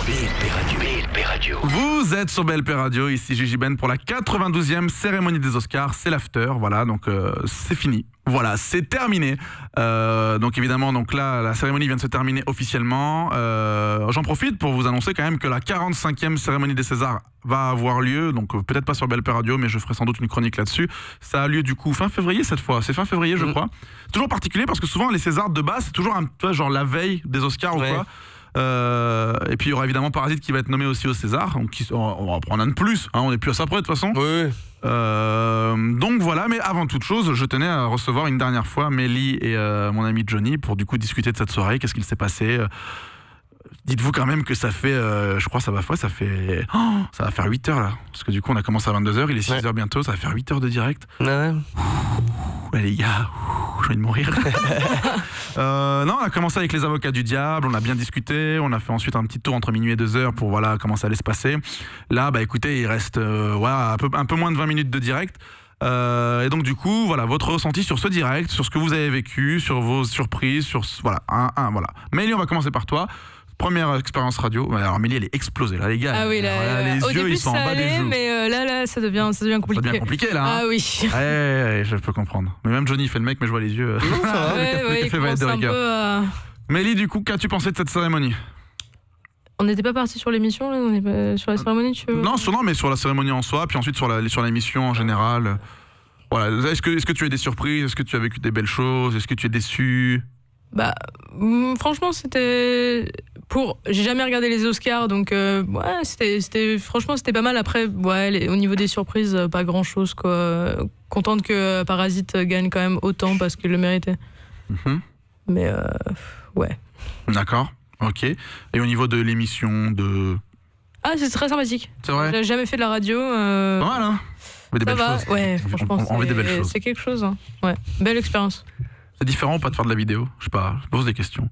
BLP Radio. BLP Radio. Vous êtes sur BLP Radio, ici Gigi Ben pour la 92e cérémonie des Oscars, c'est l'after, voilà, donc c'est fini. Voilà, c'est terminé. Donc évidemment, donc là, la cérémonie vient de se terminer officiellement. J'en profite pour vous annoncer quand même que la 45e cérémonie des Césars va avoir lieu. Donc peut-être pas sur BLP Radio, mais je ferai sans doute une chronique là-dessus. Ça a lieu du coup fin février cette fois. C'est fin février, je crois. C'est toujours particulier parce que souvent les Césars de base, c'est toujours genre la veille des Oscars ou quoi. Et puis il y aura évidemment Parasite qui va être nommé aussi au César. Donc on va prendre un de plus. Hein, on n'est plus à ça près de toute façon. Oui. Donc voilà, mais avant toute chose, je tenais à recevoir une dernière fois Mélie et mon ami Johnny pour du coup discuter de cette soirée, qu'est-ce qu'il s'est passé. Dites-vous quand même que ça fait, je crois ça va faire 8 heures là, parce que du coup on a commencé à 22h, il est 6h bientôt, ça va faire 8 heures de direct. Ouais. Ouais les gars, j'ai envie de mourir. Non, on a commencé avec les avocats du diable, on a bien discuté, on a fait ensuite un petit tour entre minuit et 2h pour voilà comment ça allait se passer. Là, bah écoutez, il reste un peu moins de 20 minutes de direct. Et donc du coup, voilà, votre ressenti sur ce direct, sur ce que vous avez vécu, sur vos surprises, sur voilà, voilà. Mélie, on va commencer par toi. Première expérience radio. Alors Mélie, elle est explosée là, les gars. Ah oui, là, les au yeux, début, ils sont en bas des joues. Mais là, ça devient compliqué. Ça devient compliqué là. Hein. Ah oui. Ouais, je peux comprendre. Mais même Johnny fait le mec, mais je vois les yeux. Non, ça va. Le café va être de rigueur. Mélie, du coup, qu'as-tu pensé de cette cérémonie ? On n'était pas parti sur l'émission, là, on est pas sur la cérémonie, tu veux ? Non, mais sur la cérémonie en soi, puis ensuite sur l'émission en général. Voilà. Est-ce que tu as des surprises ? Est-ce que tu as vécu des belles choses ? Est-ce que tu es déçu ? Bah, franchement, j'ai jamais regardé les Oscars, donc franchement, c'était pas mal. Après, au niveau des surprises, pas grand-chose, quoi. Contente que Parasite gagne quand même autant parce qu'il le méritait. Mais, ouais. D'accord, ok. Et au niveau de l'émission de... Ah, c'est très sympathique. C'est vrai ? J'ai jamais fait de la radio. Pas mal, hein ? On fait des belles choses. Ouais, franchement, on fait des belles choses. c'est quelque chose. Hein. Ouais, belle expérience. C'est différent ou pas de faire de la vidéo ? Je sais pas, je pose des questions.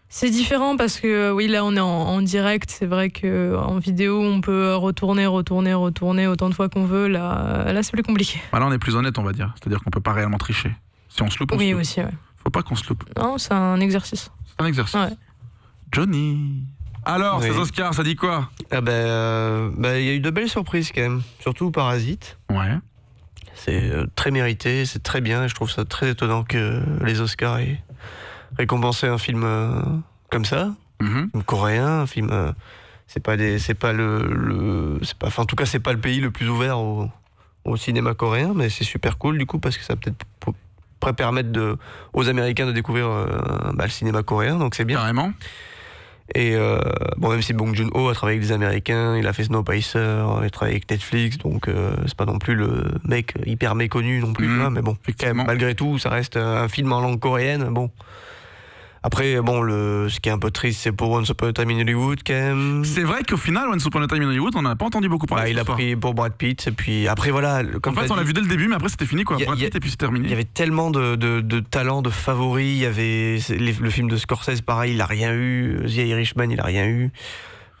C'est différent parce que oui, là on est en direct. C'est vrai qu'en vidéo on peut retourner autant de fois qu'on veut. Là c'est plus compliqué. Bah là on est plus honnête, on va dire. C'est-à-dire qu'on peut pas réellement tricher. Si on se loupe, on se loupe. Oui aussi, ouais. Faut pas qu'on se loupe. Non, c'est un exercice. C'est un exercice. Ouais. Johnny. Alors, ces Oscars, ça dit quoi ? Ah il y a eu de belles surprises quand même. Surtout Parasite. Ouais. C'est très mérité, c'est très bien. Et je trouve ça très étonnant que les Oscars aient récompensé un film comme ça, un film coréen, un film. En tout cas, c'est pas le pays le plus ouvert au cinéma coréen, mais c'est super cool du coup parce que ça peut-être pourrait permettre aux Américains de découvrir le cinéma coréen, donc c'est bien. Carrément. Et même si Bong Joon-ho a travaillé avec des Américains, il a fait Snowpiercer, il a travaillé avec Netflix, donc c'est pas non plus le mec hyper méconnu non plus, mais bon, quand même, malgré tout, ça reste un film en langue coréenne, bon. Après, ce qui est un peu triste, c'est pour Once Upon a Time in Hollywood, quand même. C'est vrai qu'au final, Once Upon a Time in Hollywood, on n'a pas entendu beaucoup parler. Il a pris pour Brad Pitt, et puis après, voilà. En fait, on l'a vu dès le début, mais après, c'était fini, quoi. Brad Pitt, et puis c'est terminé. Il y avait tellement de talents, de favoris. Il y avait le film de Scorsese, pareil, il a rien eu. The Irishman, il a rien eu.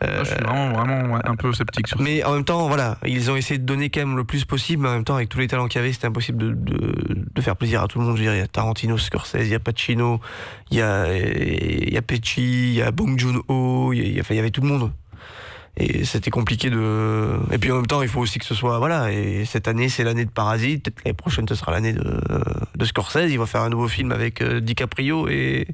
Je suis vraiment un peu sceptique sur ça. Mais en même temps, voilà, ils ont essayé de donner quand même le plus possible, mais en même temps, avec tous les talents qu'il y avait, c'était impossible de faire plaisir à tout le monde. Je veux dire, il y a Tarantino, Scorsese, il y a Pacino, il y a Pesci, il y a Bong Joon-ho, il y avait tout le monde. Et c'était compliqué Et puis en même temps, il faut aussi que ce soit... Voilà, et cette année, c'est l'année de Parasite, peut-être l'année prochaine, ce sera l'année de Scorsese. Il va faire un nouveau film avec DiCaprio et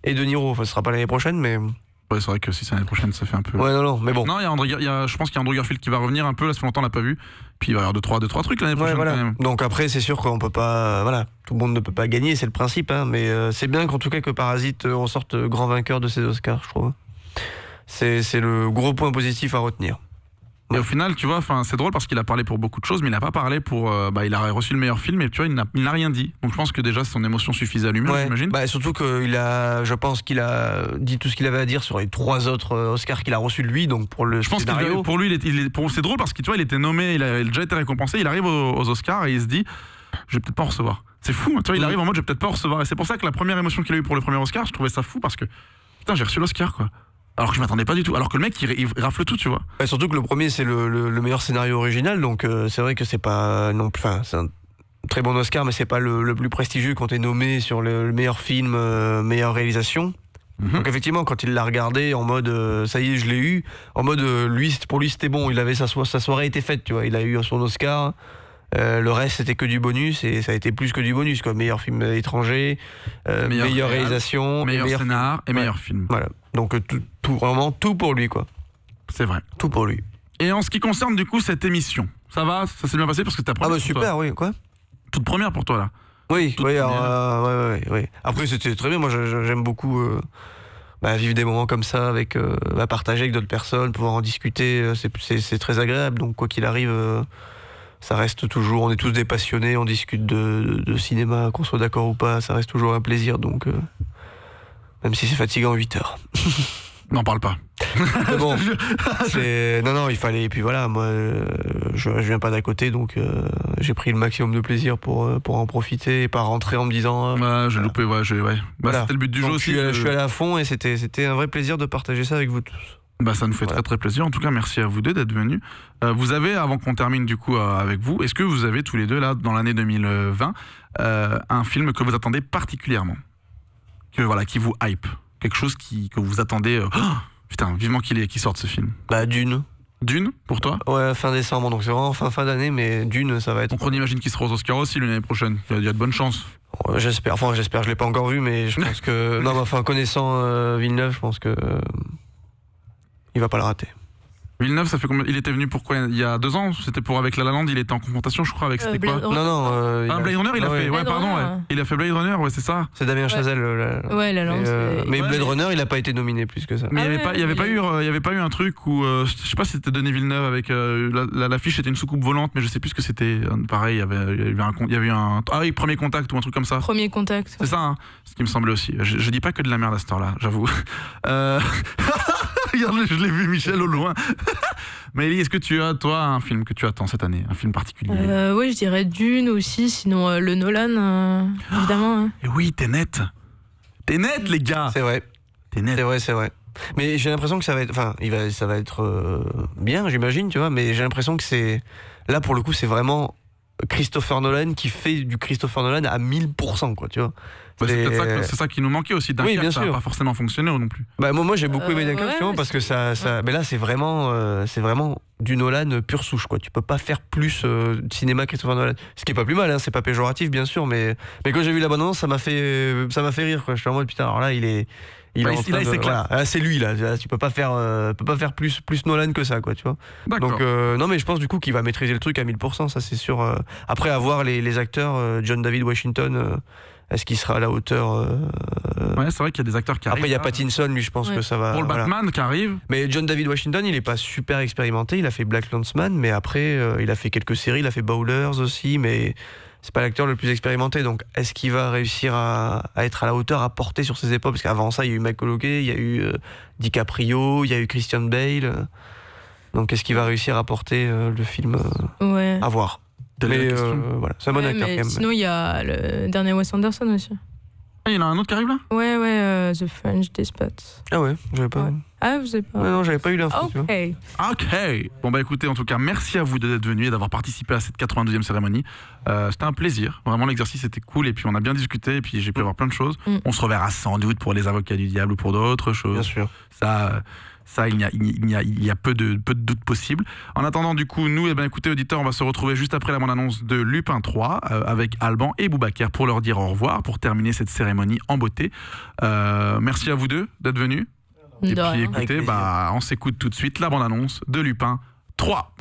De Niro. Enfin, ce sera pas l'année prochaine, mais... Ouais, c'est vrai que si c'est l'année prochaine, ça fait un peu... Ouais, non, mais bon. Non, je pense qu'il y a Andrew Garfield qui va revenir un peu, là, ça fait longtemps on l'a pas vu. Puis il va y avoir deux, trois trucs l'année prochaine, voilà. quand même. Donc après, c'est sûr qu'on peut pas... Voilà, tout le monde ne peut pas gagner, c'est le principe, hein, mais c'est bien qu'en tout cas que Parasite en sorte grand vainqueur de ces Oscars, je trouve. C'est le gros point positif à retenir. Et au final, tu vois, c'est drôle parce qu'il a parlé pour beaucoup de choses, mais il n'a pas parlé pour... il a reçu le meilleur film, et tu vois, il n'a rien dit. Donc je pense que déjà, son émotion suffisait à lui-même, j'imagine. Surtout je pense qu'il a dit tout ce qu'il avait à dire sur les 3 autres Oscars qu'il a reçus de lui, donc pour le scénario. Je pense que pour lui, c'est drôle parce que tu vois, il était nommé, il a déjà été récompensé, il arrive aux Oscars et il se dit, je vais peut-être pas en recevoir. C'est fou, tu vois, il arrive en mode, je vais peut-être pas en recevoir. Et c'est pour ça que la première émotion qu'il a eue pour le premier Oscar, je trouvais ça fou parce que, putain, j'ai reçu l'Oscar, quoi. Alors que je m'attendais pas du tout. Alors que le mec, il rafle tout, tu vois. Ouais, surtout que le premier, c'est le meilleur scénario original, donc c'est vrai que c'est pas non plus. Enfin, c'est un très bon Oscar, mais c'est pas le plus prestigieux quand t'es nommé sur le meilleur film, meilleure réalisation. Donc effectivement, quand il l'a regardé en mode ça y est, je l'ai eu, en mode pour lui c'était bon, il avait sa soirée était faite, tu vois, il a eu son Oscar. Le reste c'était que du bonus et ça a été plus que du bonus quoi. Meilleur film étranger, meilleure réalisation, meilleur scénar et meilleur film. Voilà. Donc vraiment tout pour lui quoi. C'est vrai. Tout pour lui. Et en ce qui concerne du coup cette émission, ça va, ça s'est bien passé parce que t'as Ah bah super, oui, quoi. Toute première pour toi là. Oui, ouais. Après c'était très bien, moi j'aime beaucoup vivre des moments comme ça avec partager avec d'autres personnes, pouvoir en discuter, c'est très agréable. Donc quoi qu'il arrive, ça reste toujours, on est tous des passionnés, on discute de cinéma, qu'on soit d'accord ou pas, ça reste toujours un plaisir. Donc même si c'est fatigant 8 heures. N'en parle pas. Mais bon, non, il fallait. Et puis voilà, moi, je viens pas d'à côté, donc j'ai pris le maximum de plaisir pour en profiter et pas rentrer en me disant. J'ai loupé, ouais. Voilà. C'était le but du jeu aussi. Je suis allé à fond et c'était un vrai plaisir de partager ça avec vous tous. Ça nous fait très très plaisir. En tout cas, merci à vous deux d'être venus. Vous avez, avant qu'on termine du coup avec vous, est-ce que vous avez tous les deux là, dans l'année 2020, un film que vous attendez particulièrement, qui vous hype, quelque chose que vous attendez. Putain, vivement qu'il sorte ce film. Dune. Dune, pour toi? Ouais, fin décembre, donc c'est vraiment fin d'année, mais Dune, ça va être. Donc on imagine qu'il sera aux Oscars aussi l'année prochaine. Il y a de bonnes chances. J'espère, je l'ai pas encore vu, mais je pense que. Non, connaissant Villeneuve, je pense que. Il va pas le rater. Villeneuve, ça fait combien? Il était venu pourquoi? Il y a 2 ans? C'était pour avec La La Land, il était en confrontation, je crois, avec c'était quoi? Non. Blade Runner, il a fait. Ouais, pardon, ouais. Il a fait Blade Runner, ouais, c'est ça. C'est Damien Chazelle. Ouais, La La Land. Mais Blade Runner, il a pas été nominé plus que ça. Mais il y avait pas eu un truc où je sais pas si c'était Denis Villeneuve avec l'affiche était une soucoupe volante, mais je sais plus ce que c'était. Pareil, il y avait eu un Premier Contact ou un truc comme ça. Premier Contact. C'est ça, hein, ce qui me semblait aussi. Je dis pas que de la merde à cette heure-là, j'avoue. Regarde, je l'ai vu, Michel, au loin. Mais Ellie, est-ce que tu as, toi, un film que tu attends cette année? Un film particulier? Oui, je dirais Dune aussi, sinon le Nolan, évidemment. Hein. Et oui, t'es net, les gars. C'est vrai. T'es net. C'est vrai. Mais j'ai l'impression que ça va être... Enfin, ça va être bien, j'imagine, tu vois, mais j'ai l'impression que c'est... Là, pour le coup, c'est vraiment Christopher Nolan qui fait du Christopher Nolan à 1000%, quoi, tu vois. C'est ça qui nous manquait aussi. Dunkerque, ça n'a pas forcément fonctionné non plus. Moi j'ai beaucoup aimé Dunkerque parce que ça. Mais là c'est vraiment du Nolan pure souche quoi. Tu peux pas faire plus de cinéma Christopher Nolan. Ce qui est pas plus mal, hein, c'est pas péjoratif bien sûr, mais quand j'ai vu la bande-annonce ça m'a fait rire quoi. Je suis en mode putain alors là il est en train de, voilà, c'est lui là. Tu peux pas faire plus Nolan que ça quoi, tu vois. D'accord. Donc non mais je pense du coup qu'il va maîtriser le truc à 1000%, ça c'est sûr. Après avoir les acteurs, John David Washington. Est-ce qu'il sera à la hauteur Ouais, c'est vrai qu'il y a des acteurs qui arrivent. Après, il y a Pattinson, lui, je pense que ça va. Pour le Batman qui arrive. Mais John David Washington, il est pas super expérimenté. Il a fait Black Landsman, mais après, il a fait quelques séries. Il a fait Bowlers aussi, mais c'est pas l'acteur le plus expérimenté. Donc, est-ce qu'il va réussir à être à la hauteur, à porter sur ses épaules? Parce qu'avant ça, il y a eu McConaughey, il y a eu DiCaprio, il y a eu Christian Bale. Donc, est-ce qu'il va réussir à porter le film? À voir. Mais voilà, c'est un bon acteur quand même. Sinon, il y a le dernier Wes Anderson aussi. Ah, il y en a un autre qui arrive là? Ouais, The French Dispatch. Ah ouais, j'avais pas. Ouais. Ah, vous avez pas. Non, j'avais pas eu l'info. Ok. Bon écoutez, en tout cas, merci à vous d'être venus et d'avoir participé à cette 92e cérémonie. C'était un plaisir. Vraiment, l'exercice était cool et puis on a bien discuté et puis j'ai pu avoir plein de choses. On se reverra sans doute pour les avocats du diable ou pour d'autres choses. Bien sûr. Ça, il y a peu de doutes possibles. En attendant, du coup, nous, écoutez, auditeurs, on va se retrouver juste après la bande-annonce de Lupin 3 avec Alban et Boubacar pour leur dire au revoir, pour terminer cette cérémonie en beauté. Merci à vous deux d'être venus. Et puis, écoutez, on s'écoute tout de suite la bande-annonce de Lupin 3.